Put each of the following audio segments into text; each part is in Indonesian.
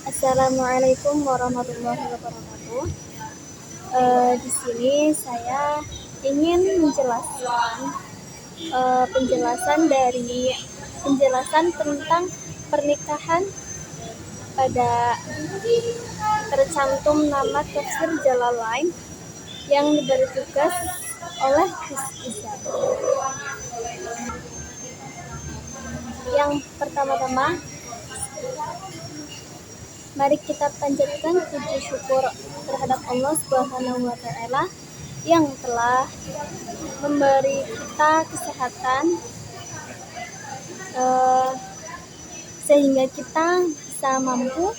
Assalamualaikum warahmatullahi wabarakatuh. Di sini saya ingin menjelaskan penjelasan tentang pernikahan pada tercantum nama tafsir Jalalain yang diberi tugas oleh Gus Izar. Yang pertama-tama, mari kita panjatkan puji syukur terhadap Allah Subhanahu wa taala yang telah memberi kita kesehatan sehingga kita bisa mampu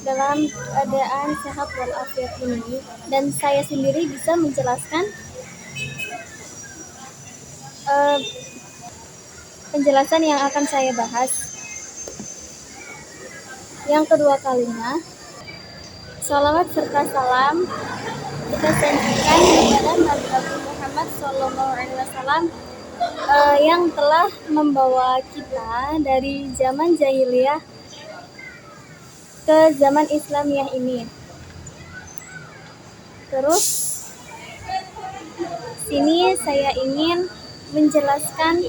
dalam keadaan sehat walafiat ini, dan saya sendiri bisa menjelaskan penjelasan yang akan saya bahas. Yang kedua kalinya, salawat serta salam kita sanjungkan kepada Nabi Muhammad SAW yang telah membawa kita dari zaman jahiliyah ke zaman Islamiyah ini. Terus sini saya ingin menjelaskan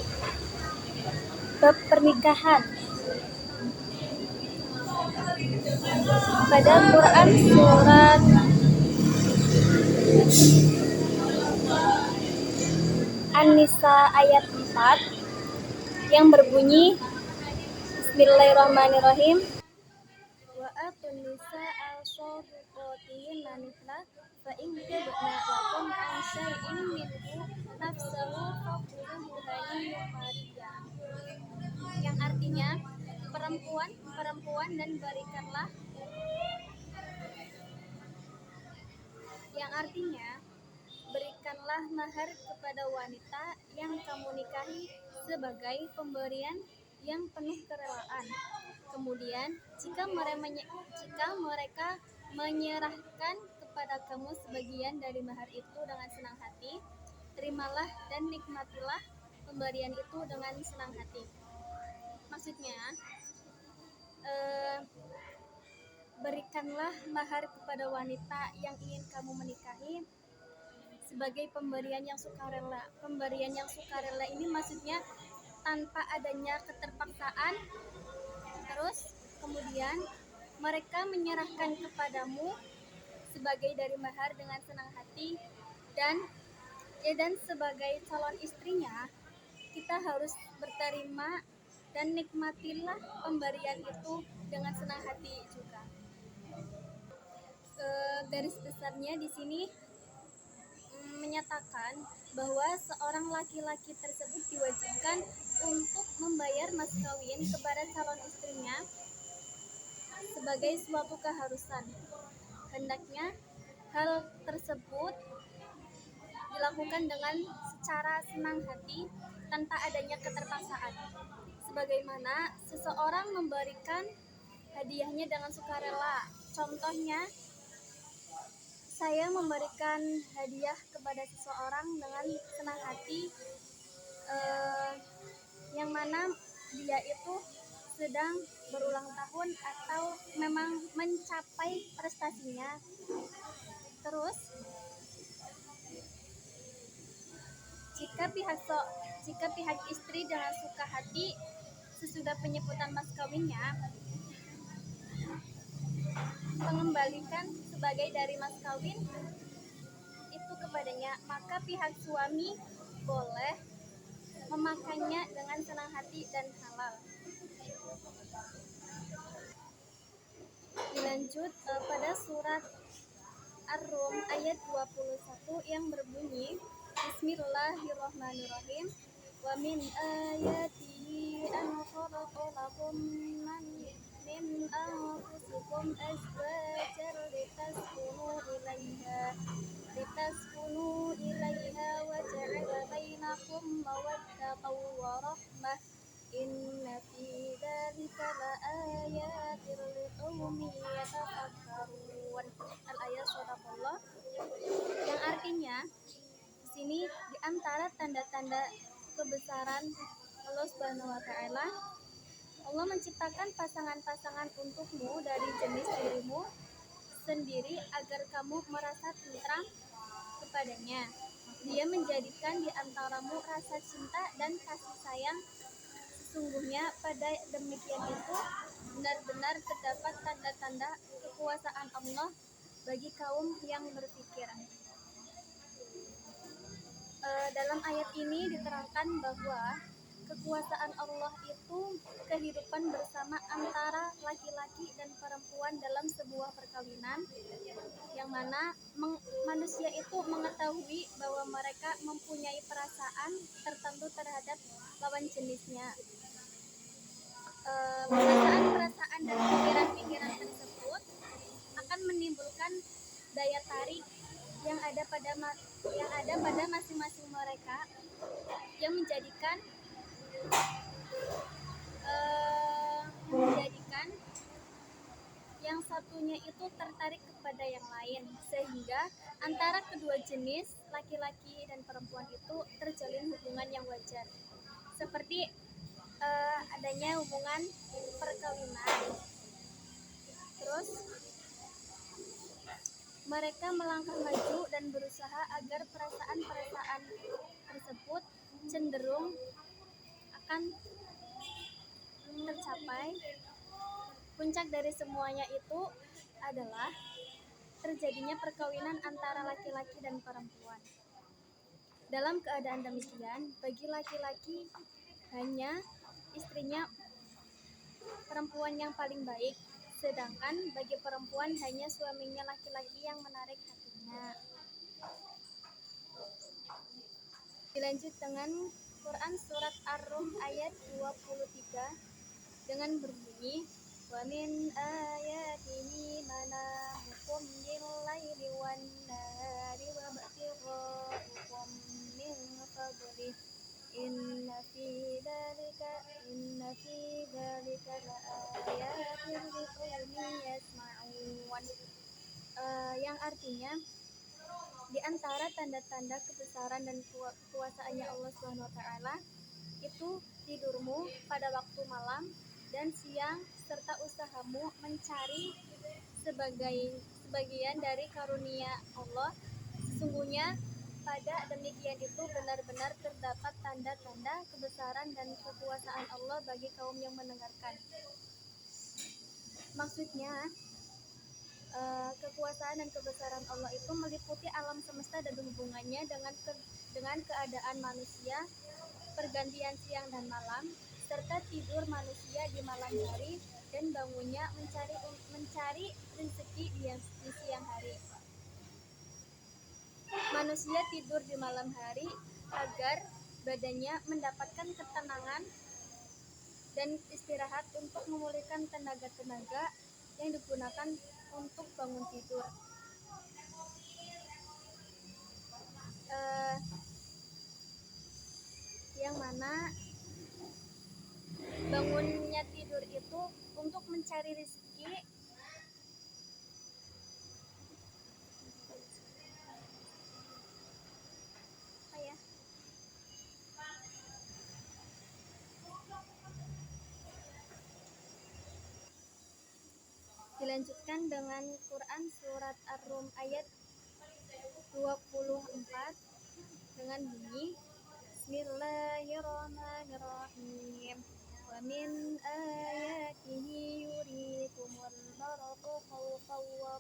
bab pernikahan. Pada Quran surat An-Nisa ayat 4 yang berbunyi, Bismillahirrahmanirrahim, wa atun nisa al-shadiqatin nifla fa in tibna lakum an syai'in minhu nafsahu faquluhu haniyan mariya, yang artinya perempuan dan berikanlah mahar kepada wanita yang kamu nikahi sebagai pemberian yang penuh kerelaan. Kemudian jika mereka menyerahkan kepada kamu sebagian dari mahar itu dengan senang hati, terimalah dan nikmatilah pemberian itu dengan senang hati. Maksudnya, berikanlah mahar kepada wanita yang ingin kamu menikahi sebagai pemberian yang sukarela. Pemberian yang sukarela ini maksudnya tanpa adanya keterpaksaan. Terus kemudian mereka menyerahkan kepadamu sebagai dari mahar dengan senang hati, dan sebagai calon istrinya kita harus berterima dan nikmatilah pemberian itu dengan senang hati juga. Garis besarnya di sini menyatakan bahwa seorang laki-laki tersebut diwajibkan untuk membayar mas kawin kepada calon istrinya sebagai suatu keharusan. Hendaknya hal tersebut dilakukan dengan secara senang hati tanpa adanya keterpaksaan. Sebagaimana seseorang memberikan hadiahnya dengan sukarela. Contohnya, saya memberikan hadiah kepada seseorang dengan senang hati, yang mana dia itu sedang berulang tahun atau memang mencapai prestasinya. Terus jika pihak istri dengan suka hati sesudah penyebutan mas kawinnya mengembalikan sebagai dari mas kawin itu kepadanya, maka pihak suami boleh memakannya dengan senang hati dan halal. Dilanjut pada surat Ar-Rum ayat 21 yang berbunyi, Bismillahirrahmanirrahim, wa min ayatihi an khalaqa lakum min anfusikum azwajan litaskunu ilaiha wa ja'ala bainakum mawaddatan wa rahmah, inna fi dzalika laayatin liqaumin yatafakkarun. Al-ayat Sadaqallah, yang artinya di sini di antara tanda-tanda kebesaran Allah Subhanahu wa taala Allah menciptakan pasangan-pasangan untukmu dari jenis dirimu sendiri agar kamu merasa tentram kepadanya. Dia menjadikan di antaramu rasa cinta dan kasih sayang. Sesungguhnya pada demikian itu benar-benar terdapat tanda-tanda kekuasaan Allah bagi kaum yang berpikir. Dalam ayat ini diterangkan bahwa kekuasaan Allah itu kehidupan bersama antara laki-laki dan perempuan dalam sebuah perkawinan, yang mana manusia itu mengetahui bahwa mereka mempunyai perasaan tertentu terhadap lawan jenisnya. Perasaan-perasaan dan pikiran-pikiran tersebut akan menimbulkan daya tarik yang ada pada masing-masing mereka, yang menjadikan yang satunya itu tertarik kepada yang lain, sehingga antara kedua jenis laki-laki dan perempuan itu terjalin hubungan yang wajar, seperti adanya hubungan perkawinan. Terus mereka melangkah maju dan berusaha agar perasaan-perasaan tersebut cenderung akan tercapai. Puncak dari semuanya itu adalah terjadinya perkawinan antara laki-laki dan perempuan. Dalam keadaan demikian, bagi laki-laki hanya istrinya perempuan yang paling baik, sedangkan bagi perempuan hanya suaminya laki-laki yang menarik hatinya. Dilanjut dengan Quran surat Ar-Rum ayat 23 dengan berbunyi, wa min ayatihi manamukum bil-laili wan-nahari wa ba'tighaa'ukum min fadlih inna fi dzalika laayatin liqaumin yasma'un. Yang artinya, di antara tanda-tanda kebesaran dan kekuasaannya Allah SWT itu tidurmu pada waktu malam dan siang, serta usahamu mencari sebagian dari karunia Allah. Sesungguhnya pada demikian itu benar-benar terdapat tanda-tanda kebesaran dan kekuasaan Allah bagi kaum yang mendengarkan. Maksudnya, kekuasaan dan kebesaran Allah itu meliputi alam semesta dan hubungannya dengan keadaan manusia, pergantian siang dan malam, serta tidur manusia di malam hari dan bangunnya mencari rezeki di siang hari. Manusia tidur di malam hari agar badannya mendapatkan ketenangan dan istirahat untuk memulihkan tenaga-tenaga yang digunakan untuk bangun tidur. Yang mana bangunnya tidur itu untuk mencari rezeki Dilanjutkan dengan Quran surat Ar-Rum ayat 24 dengan bunyi, Bismillahirrahmanirrahim. Wa min ayatihi yurikumul barqa khawfan wa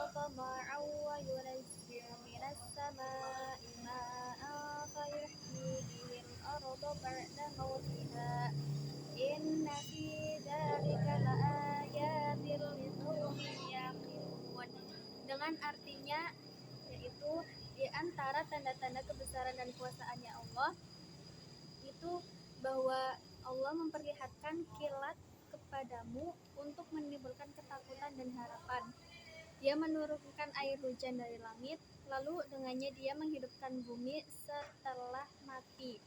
tama'an wa yunazzilu minas sama'i ma'an fayuhyi bihil arda ba'da mawtiha. Inna fi dzalika laayatil liqaumin yaqilun. Dengan artinya, yaitu di antara tanda-tanda kebesaran dan kuasaannya Allah itu bahwa Allah memperlihatkan kilat kepadamu untuk menimbulkan ketakutan dan harapan. Dia menurunkan air hujan dari langit, lalu dengannya dia menghidupkan bumi setelah mati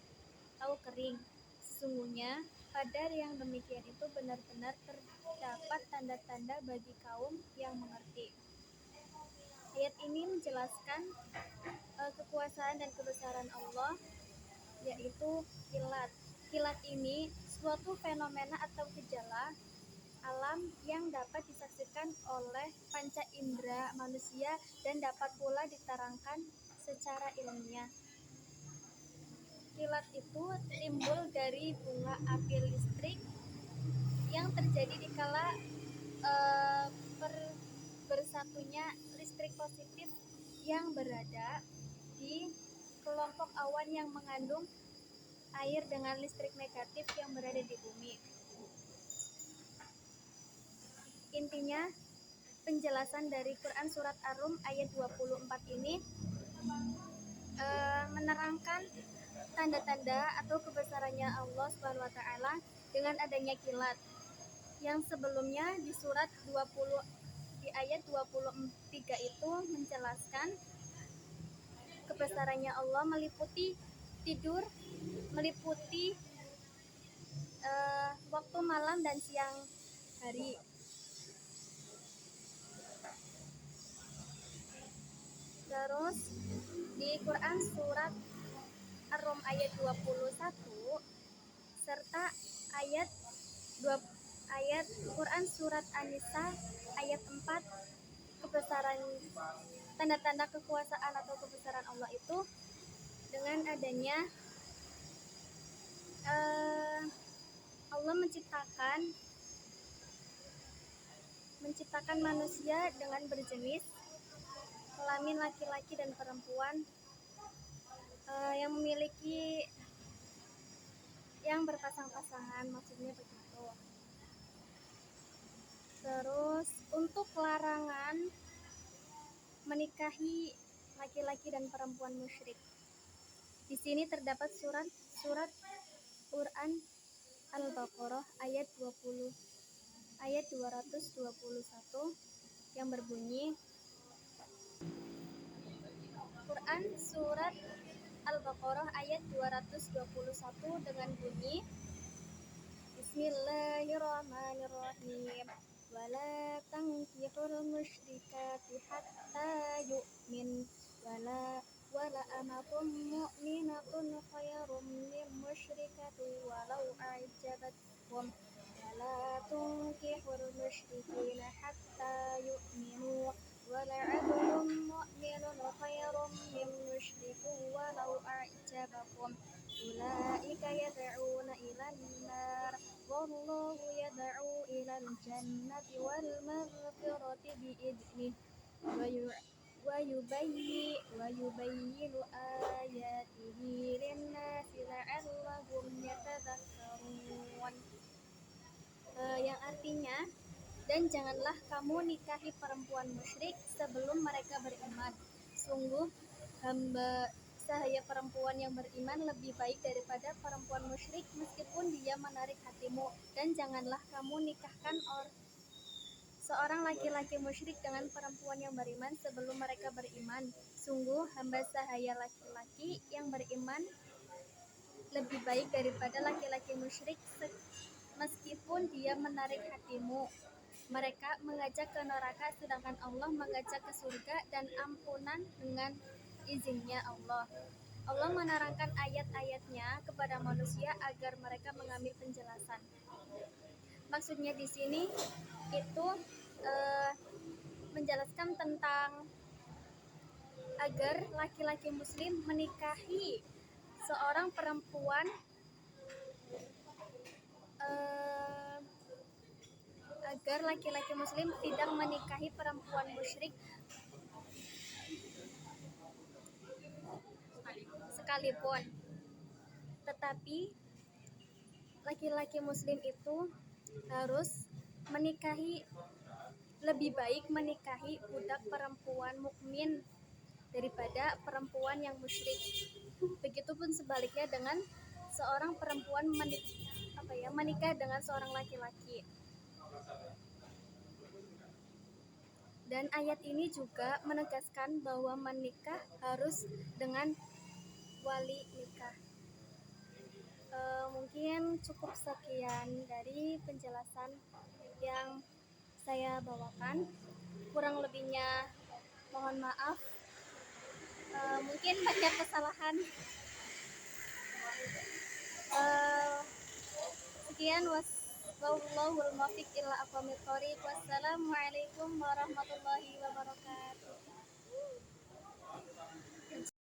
atau kering. Sesungguhnya pada yang demikian itu benar-benar terdapat tanda-tanda bagi kaum yang mengerti. Ayat ini menjelaskan kekuasaan dan kebesaran Allah, yaitu kilat. Kilat ini suatu fenomena atau gejala alam yang dapat disaksikan oleh panca indera manusia dan dapat pula diterangkan secara ilmiah. Kilat itu timbul dari bunga api listrik yang terjadi dikala eh, bersatunya listrik positif yang berada di kelompok awan yang mengandung air dengan listrik negatif yang berada di bumi. Intinya, penjelasan dari Quran Surat Ar-Rum ayat 24 ini menerangkan tanda-tanda atau kebesarannya Allah Subhanahu wa taala dengan adanya kilat. Yang sebelumnya di surat 20 di ayat 23 itu menjelaskan kebesarannya Allah meliputi tidur, meliputi waktu malam dan siang hari. Terus di Quran Surat Ar-Rum ayat 21 serta ayat Quran Surat An-Nisa ayat 4, kebesaran tanda-tanda kekuasaan atau kebesaran Allah itu dengan adanya Allah menciptakan manusia dengan berjenis kelamin laki-laki dan perempuan yang memiliki yang berpasang-pasangan, maksudnya begitu. Terus untuk larangan menikahi laki-laki dan perempuan musyrik. Di sini terdapat surat Quran Al-Baqarah ayat 221 yang berbunyi, Quran surat Al-Baqarah ayat 221 dengan bunyi, Bismillahirrahmanirrahim. Wala tankihul musyrikati hatta yu'min wala amakum mu'minatun khairum min musyrikatin walau a'jabatkum wala tunkihul musyrikina hatta yu'minu wala 'abdun mu'minun khairum min musyrikin walau a'jabakum ulaika yad'una ilan nar wallahu yad'u ilal jannati wal maghfirati bi'idnih wa yubayyinu ayatihi linnasi la'allahum yatadhakkarun. Yang artinya, dan janganlah kamu nikahi perempuan musyrik sebelum mereka beriman. Sungguh hamba sahaya perempuan yang beriman lebih baik daripada perempuan musyrik meskipun dia menarik hatimu, dan janganlah kamu nikahkan seorang laki-laki musyrik dengan perempuan yang beriman sebelum mereka beriman. Sungguh hamba sahaya laki-laki yang beriman lebih baik daripada laki-laki musyrik meskipun dia menarik hatimu. Mereka mengajak ke neraka sedangkan Allah mengajak ke surga dan ampunan dengan izinnya Allah. Allah menerangkan ayat-ayatnya kepada manusia agar mereka mengambil penjelasan. Maksudnya di sini itu menjelaskan tentang agar laki-laki muslim menikahi seorang perempuan agar laki-laki muslim tidak menikahi perempuan musyrik sekalipun. Tetapi laki-laki muslim itu harus lebih baik menikahi budak perempuan mukmin daripada perempuan yang musyrik. Begitupun sebaliknya dengan seorang perempuan menikah dengan seorang laki-laki. Dan ayat ini juga menegaskan bahwa menikah harus dengan wali nikah. Mungkin cukup sekian dari penjelasan yang saya bawakan. Kurang lebihnya mohon maaf. Mungkin banyak kesalahan. Eh, sekian wallahul muwaffiq ila aqwamit thoriq. Wassalamualaikum warahmatullahi